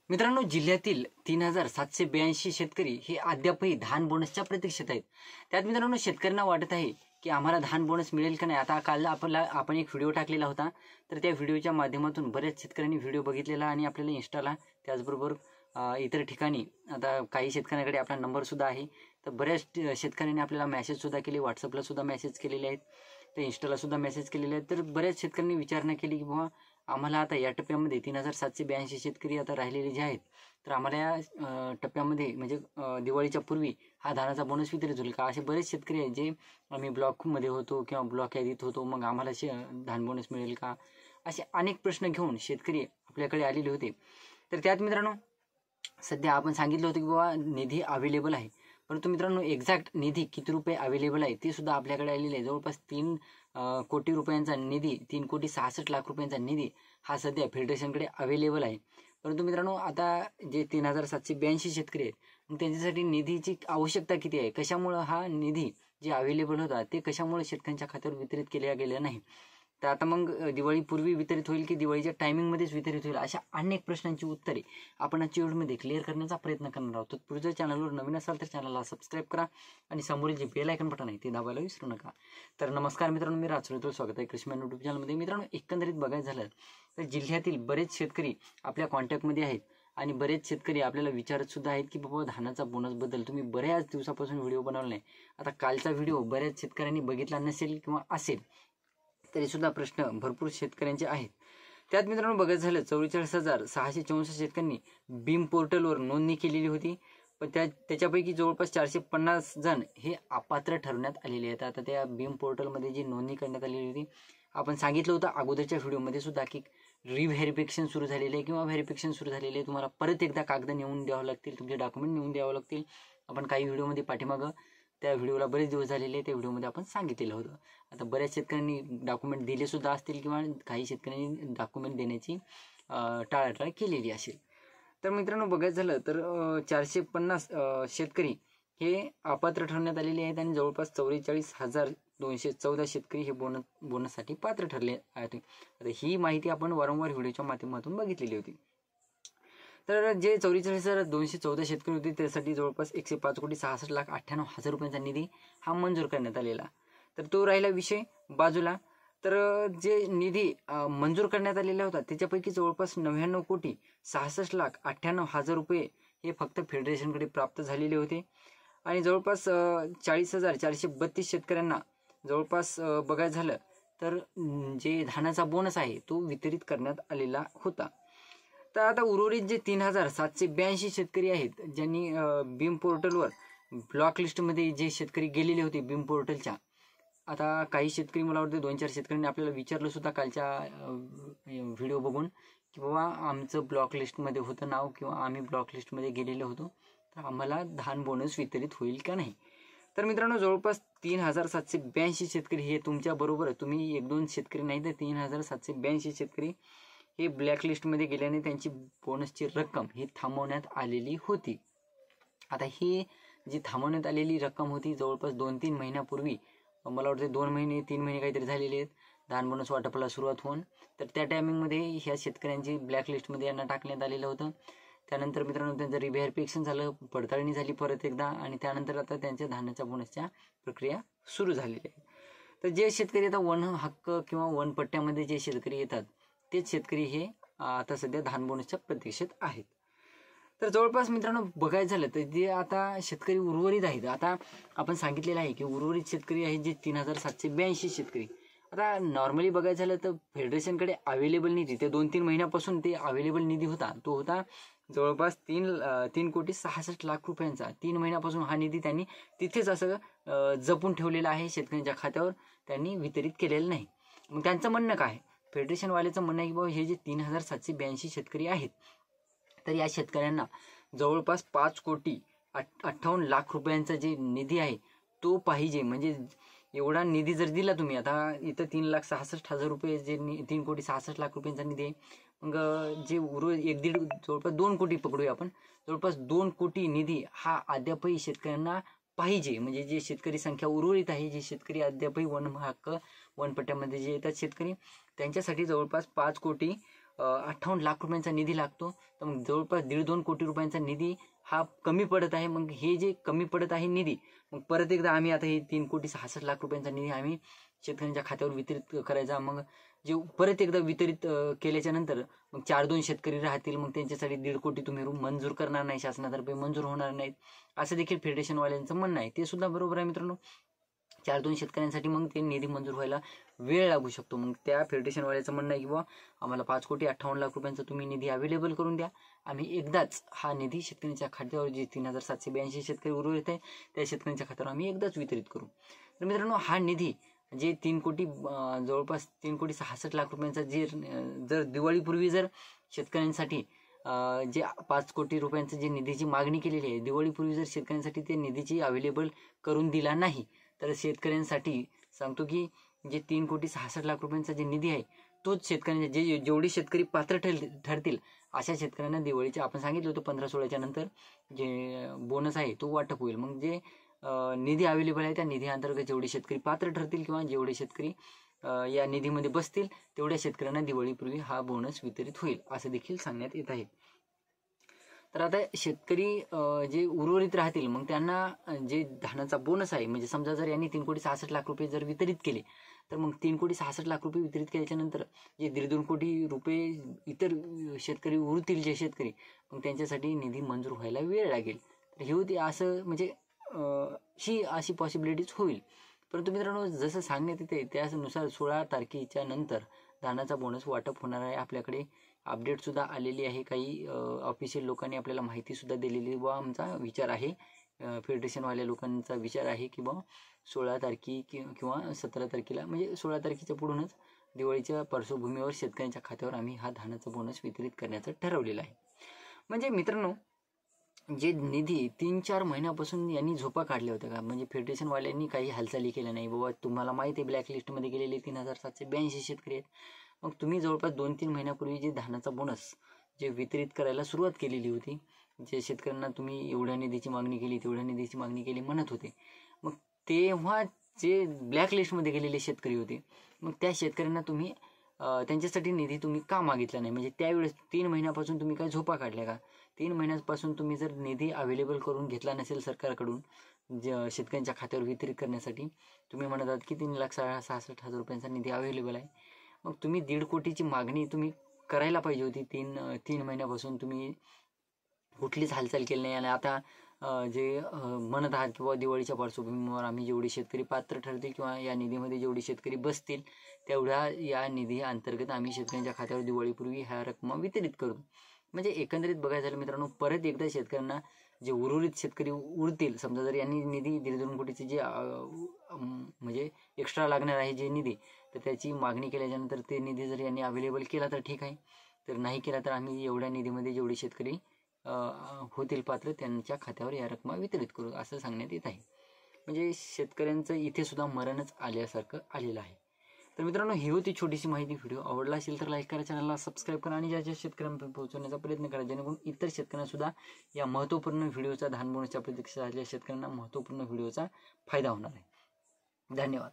मित्रांनो, जिल्ह्यातील 3782 शेतकरी हे अद्यापही धान बोनसच्या प्रतीक्षेत आहेत. त्यात मित्रांनो, शेतकऱ्यांना वाटत आहे की आम्हाला धान बोनस मिळेल का नाही. आता काल आपण एक व्हिडिओ टाकलेला होता, तर त्या व्हिडिओच्या माध्यमातून बऱ्याच शेतकऱ्यांनी व्हिडिओ बघितलेला आणि आपल्याला इंस्टाला त्याचबरोबर इतर ठिकाणी आता काही शेतकऱ्यांकडे आपला नंबर सुद्धा आहे. तर बऱ्याच शेतकऱ्यांनी आपल्याला मेसेज सुद्धा केले, व्हॉट्सअपला सुद्धा मेसेज केलेले आहेत, तर इंस्टाला सुद्धा मेसेज केलेले आहेत. तर बऱ्याच शेतकऱ्यांनी विचारणा केली की बाबा आम्हाला आता या टप्प्यामध्ये 3782 शेतकरी आता राहिलेले जे आहेत, तर आम्हाला या टप्प्यामध्ये म्हणजे दिवाळीच्या पूर्वी हा धानाचा बोनस वितरित होईल का. असे बरेच शेतकरी आहेत जे आम्ही ब्लॉकमध्ये होतो किंवा ब्लॉक यादीत होतो, मग आम्हाला धान बोनस मिळेल का, असे अनेक प्रश्न घेऊन शेतकरी आपल्याकडे आलेले होते. तर त्यात मित्रांनो, सध्या आपण सांगितलं होतं की बाबा निधी अवेलेबल आहे, परंतु मित्रांनो एक्झॅक्ट निधी किती रुपये अवेलेबल आहे ते सुद्धा आपल्याकडे आलेले आहे. जवळपास 3 कोटी रुपयांचा निधी, 3,66,00,000 रुपयांचा निधी हा सध्या फेडरेशनकडे अवेलेबल आहे. परंतु मित्रांनो, आता जे 3782 शेतकरी आहेत, मग त्यांच्यासाठी निधीची आवश्यकता किती आहे, कशामुळं हा निधी जे अवेलेबल होता ते कशामुळे शेतकऱ्यांच्या खात्यावर वितरित केला गेला नाही, तर आता मग दिवाळीपूर्वी वितरित होईल की दिवाळीच्या टायमिंगमध्येच वितरित होईल, अशा अनेक प्रश्नांची उत्तरे आपण आजच्या व्हिडिओमध्ये क्लिअर करण्याचा प्रयत्न करणार आहोत. तर पुढच्या चॅनलवर नवीन असाल तर चॅनलला सबस्क्राईब करा आणि समोरील जे बेल आयकॉन बटन आहे ते दाबायला विसरू नका. तर नमस्कार मित्रांनो, मी राजसूर्य, स्वागत आहे कृषी मॅन यूट्यूब चॅनलमध्ये. मित्रांनो, एकंदरीत बघायचं झालं तर जिल्ह्यातील बरेच शेतकरी आपल्या कॉन्टॅक्टमध्ये आहेत आणि बरेच शेतकरी आपल्याला विचारत सुद्धा आहेत की बाबा धानाचा बोनसबद्दल तुम्ही बऱ्याच दिवसापासून व्हिडिओ बनवला नाही. आता कालचा व्हिडिओ बऱ्याच शेतकऱ्यांनी बघितला नसेल किंवा असेल तरी सुद्धा प्रश्न भरपूर शेतकऱ्यांचे आहेत. त्यात मित्रांनो बघायचं झालं 44,664 शेतकऱ्यांनी बीम पोर्टलवर नोंदणी केलेली होती, पण त्याच्यापैकी जवळपास 450 जण हे अपात्र ठरवण्यात आलेले आहेत. आता त्या बीम पोर्टलमध्ये जी नोंदणी करण्यात आलेली होती, आपण सांगितलं होतं अगोदरच्या व्हिडिओमध्ये सुद्धा की रिव्हेरिफिकेशन सुरू झालेले आहे किंवा व्हेरिफिकेशन सुरू झालेले आहे. तुम्हाला परत एकदा कागद नेऊन द्यावं लागतील, तुमचे डॉक्युमेंट नेऊन द्यावं लागतील. आपण काही व्हिडिओमध्ये पाठीमागं त्या व्हिडिओला बरेच दिवस झालेले, त्या व्हिडिओमध्ये आपण सांगितलेलं होतं. आता बऱ्याच शेतकऱ्यांनी डॉक्युमेंट दिले सुद्धा असतील किंवा काही शेतकऱ्यांनी डॉक्युमेंट देण्याची टाळाटाळ केलेली असेल. तर मित्रांनो बघायचं झालं तर 450 शेतकरी हे अपात्र ठरवण्यात आलेले आहेत आणि जवळपास 44,214 शेतकरी हे बोनससाठी पात्र ठरले आहेत. आता ही माहिती आपण वारंवार व्हिडिओच्या माध्यमातून बघितलेली होती. तर जे 44,214 शेतकरी होते त्यासाठी जवळपास 105,66,98,000 रुपयांचा निधी हा मंजूर करण्यात आलेला. तर तो राहिला विषय बाजूला. तर जे निधी मंजूर करण्यात आलेला होता त्याच्यापैकी जवळपास 99,66,98,000 रुपये हे फक्त फेडरेशनकडे प्राप्त झालेले होते आणि जवळपास 40,432 शेतकऱ्यांना जवळपास बघायचं झालं तर जे धानाचा बोनस आहे तो वितरित करण्यात आलेला होता. तर आता उर्वरित जे 3782 शेतकरी आहेत ज्यांनी बीम पोर्टलवर ब्लॉक लिस्टमध्ये जे शेतकरी गेलेले होते बीम पोर्टलच्या, आता काही शेतकरी मला वाटतं 2-4 शेतकऱ्यांनी आपल्याला विचारलं सुद्धा कालच्या व्हिडिओ बघून की बाबा आमचं ब्लॉक लिस्टमध्ये होतं नाव किंवा आम्ही ब्लॉक लिस्टमध्ये गेलेलो होतो, तर आम्हाला धान बोनस वितरित होईल का नाही. तर मित्रांनो, जवळपास 3782 शेतकरी हे तुमच्याबरोबर, तुम्ही 1-2 शेतकरी नाही तर 3782 शेतकरी हे ब्लॅकलिस्टमध्ये गेल्याने त्यांची बोनसची रक्कम ही थांबवण्यात आलेली होती. आता ही जी थांबवण्यात आलेली रक्कम होती जवळपास 2-3 महिन्यापूर्वी, मला वाटतं 2 महिने 3 महिने काहीतरी झालेले आहेत धान बोनस वाटपाला सुरुवात होऊन, तर त्या टायमिंगमध्ये ह्या शेतकऱ्यांची ब्लॅकलिस्टमध्ये यांना टाकण्यात आलेलं होतं. त्यानंतर मित्रांनो त्यांचं रिव्हेरिफिकेशन झालं, पडताळणी झाली परत एकदा आणि त्यानंतर आता त्यांच्या धानाच्या बोनसच्या प्रक्रिया सुरू झालेली आहे. तर जे शेतकरी आता वन हक्क किंवा वन पट्ट्यामध्ये जे शेतकरी येतात तेच शेतकरी हे आता सध्या धान बोनसच्या प्रतीक्षेत आहेत. तर जवळपास मित्रांनो बघायचं झालं तर जे आता शेतकरी उर्वरित आहेत, आता आपण सांगितलेलं आहे की उर्वरित शेतकरी आहेत जे 3782 शेतकरी. आता नॉर्मली बघायचं झालं तर फेडरेशनकडे अवेलेबल निधी ते 2-3 महिन्यापासून ते अवेलेबल निधी होता, तो होता जवळपास 3,66,00,000 रुपयांचा. 3 महिन्यापासून हा निधी त्यांनी तिथेच असं जपून ठेवलेला आहे, शेतकऱ्यांच्या खात्यावर त्यांनी वितरित केलेलं नाही. मग त्यांचं म्हणणं काय, फेडरेशनवाल्याचं म्हणणं आहे की बाबा हे जे 3782 शेतकरी आहेत तर या शेतकऱ्यांना जवळपास 5,58,00,000 रुपयांचा जे निधी आहे तो पाहिजे. म्हणजे एवढा निधी जर दिला तुम्ही, आता इथं 3,66,000 रुपये जे 3,66,00,000 रुपयांचा निधी आहे, मग जे उर्वरित 1-1.5 जवळपास 2 कोटी पकडूया आपण, जवळपास 2 कोटी निधी हा अद्यापही शेतकऱ्यांना पाहिजे. म्हणजे जे शेतकरी संख्या उर्वरित आहे, जे शेतकरी अद्यापही वन हक्क वनपट्ट्यामध्ये जे येतात शेतकरी, त्यांच्यासाठी जवळपास 5 कोटी 58 लाख रुपयांचा निधी लागतो. तर मग जवळपास 1.5-2 कोटी रुपयांचा निधी हा कमी पडत आहे. मग हे जे कमी पडत आहे निधी, मग परत एकदा आम्ही आता हे 3,66,00,000 रुपयांचा निधी आम्ही शेतकऱ्यांच्या खात्यावर वितरित करायचा. मग जे परत एकदा वितरित केल्याच्या नंतर मग 4-2 शेतकरी राहतील. मग त्यांच्यासाठी 1.5 कोटी तुम्ही मंजूर करणार नाही, शासनातर्फे मंजूर होणार नाहीत, असं देखील फेडरेशनवाल्यांचं म्हणणं आहे. ते सुद्धा बरोबर आहे मित्रांनो. 4-2 शेतकऱ्यांसाठी मग ते निधी मंजूर व्हायला वेळ लागू शकतो. मग त्या फेडरेशनवाल्याचं म्हणणं आहे की बुवा आम्हाला 5,58,00,000 रुपयांचा तुम्ही निधी अवेलेबल करून द्या, आम्ही एकदाच हा निधी शेतकऱ्यांच्या खात्यावर, जे 3,782 शेतकरी उर्वरित आहे त्या शेतकऱ्यांच्या खात्यावर आम्ही एकदाच वितरित करू. तर मित्रांनो, हा निधी जे 3 कोटी जवळपास 3,66,00,000 रुपयांचा जर दिवाळीपूर्वी जर शेतकऱ्यांसाठी जे 5 कोटी रुपयांचं जे निधीची मागणी केलेली आहे, दिवाळीपूर्वी जर शेतकऱ्यांसाठी ते निधीची अवेलेबल करून दिला नाही, तर शेतकऱ्यांसाठी सांगतो की जे 3,66,00,000 रुपयांचा जे निधी आहे तोच शेतकऱ्यांच्या जेवढे शेतकरी पात्र ठरतील अशा शेतकऱ्यांना दिवाळीच्या, आपण सांगितलं होतं 15-16च्या नंतर जे बोनस आहे तो वाटप होईल. मग जे निधी अवेलेबल आहे त्या निधी अंतर्गत जेवढे शेतकरी पात्र ठरतील किंवा जेवढे शेतकरी या निधीमध्ये बसतील तेवढ्या शेतकऱ्यांना दिवाळीपूर्वी हा बोनस वितरित होईल, असं देखील सांगण्यात येत आहे. तर आता शेतकरी जे उर्वरित राहतील मग त्यांना जे धानाचा बोनस आहे, म्हणजे समजा जर यांनी 3,66,00,000 रुपये जर वितरित केले, तर मग 3,66,00,000 रुपये वितरित केल्याच्या नंतर जे 1.5-2 कोटी रुपये इतर शेतकरी उरतील, जे शेतकरी, मग त्यांच्यासाठी निधी मंजूर व्हायला वेळ लागेल. तर हे होते असं, म्हणजे ही अशी पॉसिबिलिटीज होईल. परंतु मित्रांनो, जसं सांगण्यात येते त्यानुसार 16 तारखेच्या नंतर धानाचा बोनस वाटप होणार आहे. आपल्याकडे अपडेट सुद्धा आलेली आहे, काही ऑफिशियल लोकांनी आपल्याला माहिती सुद्धा दिलेली. व आमचा विचार आहे, फेडरेशनवाल्या लोकांचा विचार आहे की बा 16 तारखे किंवा 17 तारखेला, म्हणजे 16 तारखेच्या पुढूनच दिवाळीच्या पार्श्वभूमीवर शेतकऱ्यांच्या खात्यावर आम्ही हा धानाचा बोनस वितरित करण्याचं ठरवलेलं आहे. म्हणजे मित्रांनो, जे निधी 3-4 महिन्यापासून यांनी झोपा काढल्या होत्या का, म्हणजे फेडरेशनवाल्यांनी काही हालचाली केल्या नाही. बाबा तुम्हाला माहिती आहे ब्लॅकलिस्टमध्ये गेलेले 3,782 शेतकरी आहेत. मग तुम्ही जवळपास 2-3 महिन्यापूर्वी जे धानाचा बोनस जे वितरित करायला सुरुवात केलेली होती, जे शेतकऱ्यांना तुम्ही एवढ्या निधीची मागणी केली, तेवढ्या निधीची मागणी केली म्हणत होते, मग तेव्हा जे ब्लॅकलिस्टमध्ये गेलेले शेतकरी होते, मग त्या शेतकऱ्यांना तुम्ही त्यांच्यासाठी निधी तुम्ही का मागितला नाही? म्हणजे त्यावेळेस 3 महिन्यापासून तुम्ही काय झोपा काढल्या का? 3 महिन्यापासून तुम्ही जर निधी अवेलेबल करून घेतला नसेल सरकारकडून शेतकऱ्यांच्या खात्यावर वितरित करण्यासाठी, तुम्ही म्हणत आहात की 3,66,000 रुपयांचा निधी अवेलेबल आहे, मग तुम्ही 1.5 कोटीची मागणी तुम्ही करायला पाहिजे होती. 3 महिन्यापासून तुम्ही कुठलीच हालचाल केली नाही. आणि आता जे म्हणत आहात किंवा दिवाळीच्या पार्श्वभूमीवर आम्ही जेवढे शेतकरी पात्र ठरतील किंवा या निधीमध्ये जेवढे शेतकरी बसतील तेवढ्या या निधी अंतर्गत आम्ही शेतकऱ्यांच्या खात्यावर दिवाळीपूर्वी ह्या रक्कमा वितरित करू. म्हणजे एकंदरीत बघायचं झालं मित्रांनो, परत एकदा शेतकऱ्यांना जे उर्वरित शेतकरी उरतील, समजा जर यांनी निधी 1.5-2 कोटीचे जे म्हणजे एक्स्ट्रा लागणार आहे जे निधी, तर त्याची मागणी केल्याच्यानंतर ते निधी जर यांनी अवेलेबल केला तर ठीक आहे, तर नाही केला तर आम्ही एवढ्या निधीमध्ये जेवढे शेतकरी होतील पात्र त्यांच्या खात्यावर या रक्कमा वितरित करू, असं सांगण्यात येत आहे. म्हणजे शेतकऱ्यांचं इथे सुद्धा मरणच आल्यासारखं आलेलं आहे. तर मित्रांनो, ही होती छोटीशी माहिती. व्हिडिओ आवडला असेल तर लाईक करा, चॅनलला सबस्क्राईब करा आणि ज्या शेतकऱ्यांपर्यंत पोहोचवण्याचा प्रयत्न करा, जेणेकरून इतर शेतकऱ्यांना सुद्धा या महत्त्वपूर्ण व्हिडिओचा, धान बोनसच्या प्रतीक्षा असलेल्या शेतकऱ्यांना महत्त्वपूर्ण व्हिडिओचा फायदा होणार आहे. धन्यवाद.